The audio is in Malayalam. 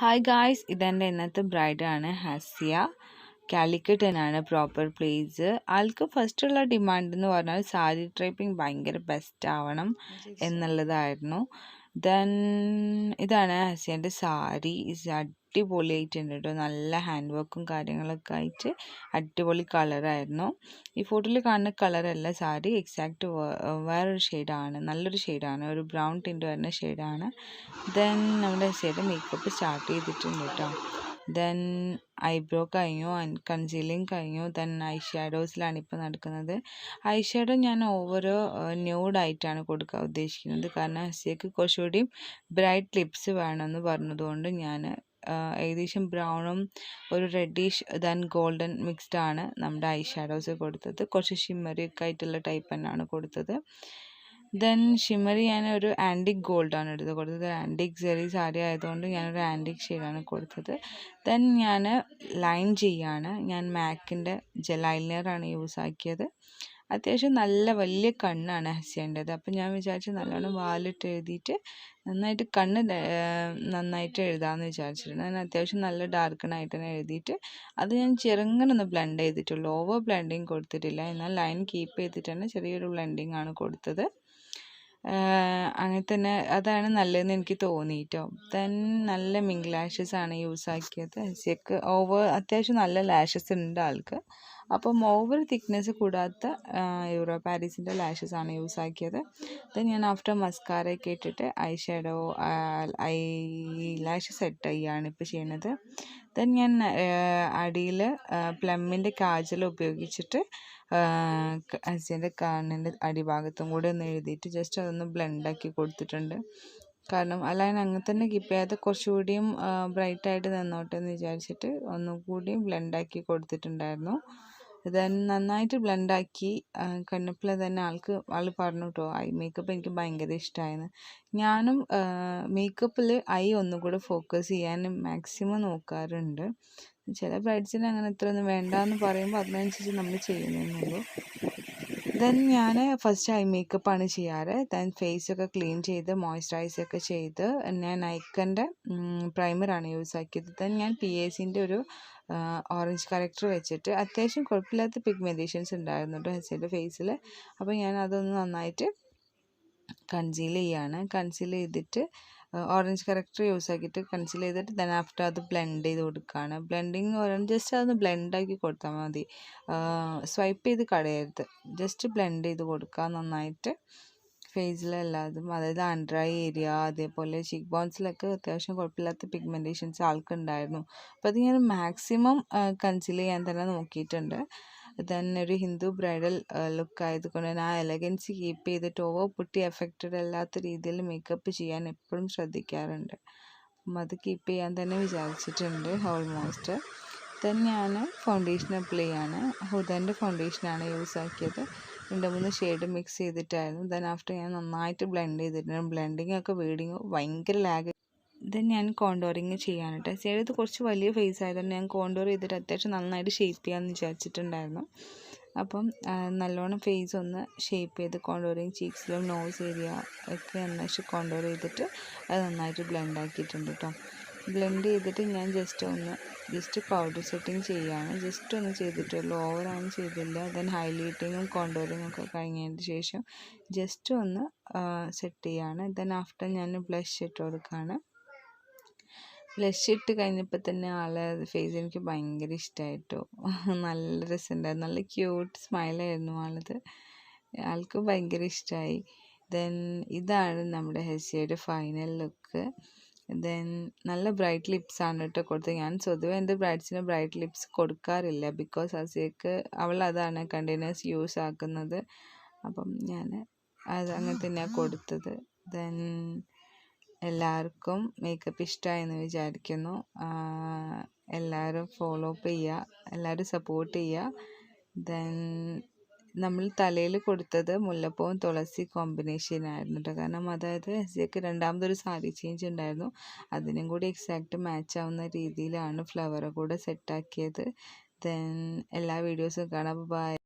ഹായ് ഗായ്സ്, ഇതെൻ്റെ ഇന്നത്തെ ബ്രൈഡാണ് ഹസിയ. കാലിക്കറ്റ് തന്നെയാണ് പ്രോപ്പർ പ്ലേസ്. ആൾക്ക് ഫസ്റ്റുള്ള ഡിമാൻഡ് എന്ന് പറഞ്ഞാൽ സാരി ഡ്രൈപ്പിംഗ് ഭയങ്കര ബെസ്റ്റ് ആവണം എന്നുള്ളതായിരുന്നു. ദെൻ ഇതാണ് ഹസിയൻ്റെ സാരി. അടിപൊളിയായിട്ടുണ്ട് കേട്ടോ. നല്ല ഹാൻഡ് വർക്കും കാര്യങ്ങളൊക്കെ ആയിട്ട് അടിപൊളി കളറായിരുന്നു. ഈ ഫോട്ടോയിൽ കാണുന്ന കളറല്ല സാരി, എക്സാക്റ്റ് വേറൊരു ഷെയ്ഡാണ്. നല്ലൊരു ഷെയ്ഡാണ്, ഒരു ബ്രൗൺ ടിൻ്റ് വരുന്ന ഷെയ്ഡാണ്. ദെൻ നമ്മുടെ ഹസിയുടെ മേക്കപ്പ് സ്റ്റാർട്ട് ചെയ്തിട്ടുണ്ട് കേട്ടോ. ദെൻ ഐബ്രോ കഴിഞ്ഞു, കൺസീലിങ് കഴിഞ്ഞു. ദെൻ ഐ ഷാഡോസിലാണ് ഇപ്പോൾ നടക്കുന്നത്. ഐ ഷാഡോ ഞാൻ ഓവർ ന്യൂഡായിട്ടാണ് കൊടുക്കാൻ ഉദ്ദേശിക്കുന്നത്. കാരണം ഹസിയക്ക് കുറച്ചുകൂടി ബ്രൈറ്റ് ലിപ്സ് വേണമെന്ന് പറഞ്ഞതുകൊണ്ട് ഞാൻ ഏകദേശം ബ്രൗണും ഒരു റെഡിഷ് ദെൻ ഗോൾഡൻ മിക്സ്ഡ് ആണ് നമ്മുടെ ഐ ഷാഡോസ് കൊടുത്തത്. കുറച്ച് ഷിമ്മറി ഒക്കെ ആയിട്ടുള്ള ടൈപ്പ് തന്നെയാണ് കൊടുത്തത്. ദെൻ ഷിമ്മറി ഞാൻ ഒരു ആൻറ്റിക് ഗോൾഡാണ് കൊടുത്തത്. ആൻറ്റിക് സെറി സാരി ആയതുകൊണ്ട് ഞാനൊരു ആൻറ്റിക് ഷെയ്ഡാണ് കൊടുത്തത്. ദെൻ ഞാൻ ലൈൻ ചെയ്യാണ്. ഞാൻ മാക്കിൻ്റെ ജെൽ ഐലൈനറാണ് യൂസ് ആക്കിയത്. അത്യാവശ്യം നല്ല വലിയ കണ്ണാണ് ഹസിയേണ്ടത്. അപ്പം ഞാൻ വിചാരിച്ചു നല്ലോണം വാലിട്ട് എഴുതിയിട്ട് നന്നായിട്ട് കണ്ണ് നന്നായിട്ട് എഴുതാമെന്ന് വിചാരിച്ചിട്ടുണ്ട്. ഞാൻ അത്യാവശ്യം നല്ല ഡാർക്കണായിട്ട് തന്നെ എഴുതിയിട്ട് അത് ഞാൻ ചെറുങ്ങനെ ഒന്ന് ബ്ലെൻഡ് ചെയ്തിട്ടുള്ളൂ. ഓവർ ബ്ലെൻഡിങ് കൊടുത്തിട്ടില്ല. എന്നാൽ ലൈൻ കീപ്പ് ചെയ്തിട്ട് തന്നെ ചെറിയൊരു ബ്ലെൻഡിങ് ആണ് കൊടുത്തത്. അങ്ങനെ തന്നെ അതാണ് നല്ലതെന്ന് എനിക്ക് തോന്നി കേട്ടോ. ദെൻ നല്ല മിങ്ക് ലാഷസ് ആണ് യൂസ് ആക്കിയത്. ഹസിയക്ക് അത്യാവശ്യം നല്ല ലാഷസ് ഉണ്ട് ആൾക്ക്. അപ്പം ഓവർ തിക്നെസ് കൂടാത്ത യൂറോ പാരീസിൻ്റെ ലാഷസ് ആണ് യൂസ് ആക്കിയത്. ദെൻ ഞാൻ ആഫ്റ്റർ മസ്കാരയൊക്കെ ഇട്ടിട്ട് I shadow I lash set ചെയ്യുകയാണ് ഇപ്പോൾ ചെയ്യുന്നത്. ദെൻ ഞാൻ അടിയിൽ പ്ലമ്മിൻ്റെ കാജൽ ഉപയോഗിച്ചിട്ട് ഹസിയൻ്റെ കണ്ണിൻ്റെ അടിഭാഗത്തും കൂടി ഒന്ന് എഴുതിയിട്ട് ജസ്റ്റ് അതൊന്ന് ബ്ലെൻഡാക്കി കൊടുത്തിട്ടുണ്ട്. കാരണം അല്ലാതെ അങ്ങനെ തന്നെ കീപ്പ് ചെയ്യാതെ കുറച്ചുകൂടിയും ബ്രൈറ്റായിട്ട് നിന്നോട്ടെ എന്ന് വിചാരിച്ചിട്ട് ഒന്നുകൂടിയും ബ്ലെൻഡാക്കി കൊടുത്തിട്ടുണ്ടായിരുന്നു. ദെൻ നന്നായിട്ട് ബ്ലെൻഡാക്കി കണ്ടപ്പോൾ തന്നെ ആൾ പറഞ്ഞു കേട്ടോ, ഐ മേക്കപ്പ് എനിക്ക് ഭയങ്കര ഇഷ്ടമായെന്ന്. ഞാനും മേക്കപ്പിൽ ഐ ഒന്നും കൂടെ ഫോക്കസ് ചെയ്യാൻ മാക്സിമം നോക്കാറുണ്ട്. ചില ബ്രൈഡ്സിന് അങ്ങനെ ഇത്രയൊന്നും വേണ്ടാന്ന് പറയുമ്പോൾ അതിനനുസരിച്ച് നമ്മൾ ചെയ്യുന്നേന്നുള്ളൂ. ദെൻ ഞാൻ ഫസ്റ്റ് ഐ മേക്കപ്പാണ് ചെയ്യാറ്. ദെൻ ഫേസൊക്കെ ക്ലീൻ ചെയ്ത് മോയ്സ്ചറൈസൊക്കെ ചെയ്ത് ഞാൻ നൈക്കൻ്റെ പ്രൈമറാണ് യൂസ് ആക്കിയത്. ദെൻ ഞാൻ PACൻ്റെ ഒരു ഓറഞ്ച് കറക്റ്റർ വെച്ചിട്ട് അത്യാവശ്യം കുഴപ്പമില്ലാത്ത പിഗ്മെൻറ്റേഷൻസ് ഉണ്ടായിരുന്നു കേട്ടോ ഹസിയുടെ ഫേസിൽ. അപ്പോൾ ഞാൻ അതൊന്ന് നന്നായിട്ട് കൺസീൽ ചെയ്യാണ്. കൺസീൽ ചെയ്തിട്ട് ഓറഞ്ച് കറക്റ്റർ യൂസ് ആക്കിയിട്ട് കൺസീൽ ചെയ്തിട്ട് ദെൻ ആഫ്റ്റർ അത് ബ്ലെൻഡ് ചെയ്ത് കൊടുക്കുകയാണ്. ബ്ലെൻഡിങ് എന്ന് പറയുന്നത് ജസ്റ്റ് അതൊന്ന് ബ്ലെൻഡാക്കി കൊടുത്താൽ മതി, സ്വൈപ്പ് ചെയ്ത് കളയരുത്. ജസ്റ്റ് ബ്ലെൻഡ് ചെയ്ത് കൊടുക്കുക നന്നായിട്ട് ഫേസിലെല്ലാതും. അതായത് അണ്ടർ ഐ ഏരിയ, അതേപോലെ ചീക്ക് ബോൺസിലൊക്കെ അത്യാവശ്യം കുഴപ്പമില്ലാത്ത പിഗ്മെൻറ്റേഷൻസ് ആൾക്കുണ്ടായിരുന്നു. അപ്പോൾ അത് ഞാൻ മാക്സിമം കൺസീൽ ചെയ്യാൻ തന്നെ നോക്കിയിട്ടുണ്ട്. ദെൻ ഒരു ഹിന്ദു ബ്രൈഡൽ ലുക്ക് ആയതുകൊണ്ട് ഞാൻ ആ എലഗൻസി കീപ്പ് ചെയ്തിട്ട് ഓവർ പുട്ടി എഫക്റ്റഡ് അല്ലാത്ത രീതിയിൽ മേക്കപ്പ് ചെയ്യാൻ എപ്പോഴും ശ്രദ്ധിക്കാറുണ്ട്. അപ്പം അത് കീപ്പ് ചെയ്യാൻ തന്നെ വിചാരിച്ചിട്ടുണ്ട് ഓൾമോസ്റ്റ്. ദെൻ ഞാൻ ഫൗണ്ടേഷൻ അപ്ലൈ ചെയ്യാണ്. ഹുദൻ്റെ ഫൗണ്ടേഷനാണ് യൂസ് ആക്കിയത്. 2-3 ഷെയ്ഡ് മിക്സ് ചെയ്തിട്ടായിരുന്നു. ദെൻ ആഫ്റ്റർ ഞാൻ നന്നായിട്ട് ബ്ലെൻഡ് ചെയ്തിട്ടുണ്ട്. ബ്ലെൻഡിങ് ഒക്കെ ഭയങ്കര ലാഗ്. ദെൻ ഞാൻ കോണ്ടോറിങ് ചെയ്യാനായിട്ട് ചെയ്തത് കുറച്ച് വലിയ ഫേസ് ആയതുകൊണ്ട് ഞാൻ കോണ്ടോർ ചെയ്തിട്ട് അത്യാവശ്യം നന്നായിട്ട് ഷേപ്പ് ചെയ്യാമെന്ന് വിചാരിച്ചിട്ടുണ്ടായിരുന്നു. അപ്പം നല്ലോണം ഫേസ് ഒന്ന് ഷേപ്പ് ചെയ്ത് കോണ്ടോറിങ് ചീക്സിലും നോസ് ഏരിയ ഒക്കെ നന്നായിട്ട് കോണ്ടോർ ചെയ്തിട്ട് അത് നന്നായിട്ട് ബ്ലെൻഡ് ആക്കിയിട്ടുണ്ട് കേട്ടോ. ബ്ലെൻഡ് ചെയ്തിട്ട് ഞാൻ ജസ്റ്റ് പൗഡർ സെറ്റിങ് ചെയ്യുകയാണ്. ജസ്റ്റ് ഒന്ന് ചെയ്തിട്ടുള്ളൂ, ഓവറാണ് ചെയ്തില്ല. ദെൻ ഹൈലൈറ്റിങ്ങും കോണ്ടോറിങ്ങും ഒക്കെ കഴിഞ്ഞതിന് ശേഷം ജസ്റ്റ് ഒന്ന് സെറ്റ് ചെയ്യുകയാണ്. ദെൻ ആഫ്റ്റർ ഞാൻ ബ്ലഷ് ഇട്ട് കൊടുക്കുകയാണ്. ബ്ലഷ് ഇട്ട് കഴിഞ്ഞപ്പോൾ തന്നെ ആളെ ഫേസ് എനിക്ക് ഭയങ്കര ഇഷ്ടമായിട്ടോ. നല്ല രസമുണ്ടായിരുന്നു, നല്ല ക്യൂട്ട് സ്മൈലായിരുന്നു ആൾക്ക് ഭയങ്കര ഇഷ്ടമായി. ദെൻ ഇതാണ് നമ്മുടെ ഹസിയയുടെ ഫൈനൽ ലുക്ക്. ദെൻ നല്ല ബ്രൈറ്റ് ലിപ്സാണ് കേട്ടോ കൊടുത്തത്. ഞാൻ സ്വതവേ എൻ്റെ ബ്രൈഡ്സിന് ബ്രൈറ്റ് ലിപ്സ് കൊടുക്കാറില്ല, ബിക്കോസ് ഹസിയക്ക് അവൾ അതാണ് കണ്ടിന്യൂസ് യൂസ് ആക്കുന്നത്. അപ്പം ഞാൻ അത് അങ്ങനെ തന്നെയാണ് കൊടുത്തത്. ദെൻ എല്ലാവർക്കും മേക്കപ്പ് ഇഷ്ടമായെന്ന് വിചാരിക്കുന്നു. എല്ലാവരും ഫോളോ അപ്പ് ചെയ്യുക, എല്ലാവരും സപ്പോർട്ട് ചെയ്യുക. ദെൻ നമ്മൾ തലയിൽ കൊടുത്തത് മുല്ലപ്പൂവും തുളസി കോമ്പിനേഷനായിരുന്നു കേട്ടോ. കാരണം അതായത് ഹസിയക്ക് രണ്ടാമതൊരു സാരി ചേഞ്ച് ഉണ്ടായിരുന്നു, അതിനും കൂടി എക്സാക്റ്റ് മാച്ച് ആവുന്ന രീതിയിലാണ് ഫ്ലവർ കൂടെ സെറ്റാക്കിയത്. ദെൻ എല്ലാ വീഡിയോസും കാണാം. ബൈ.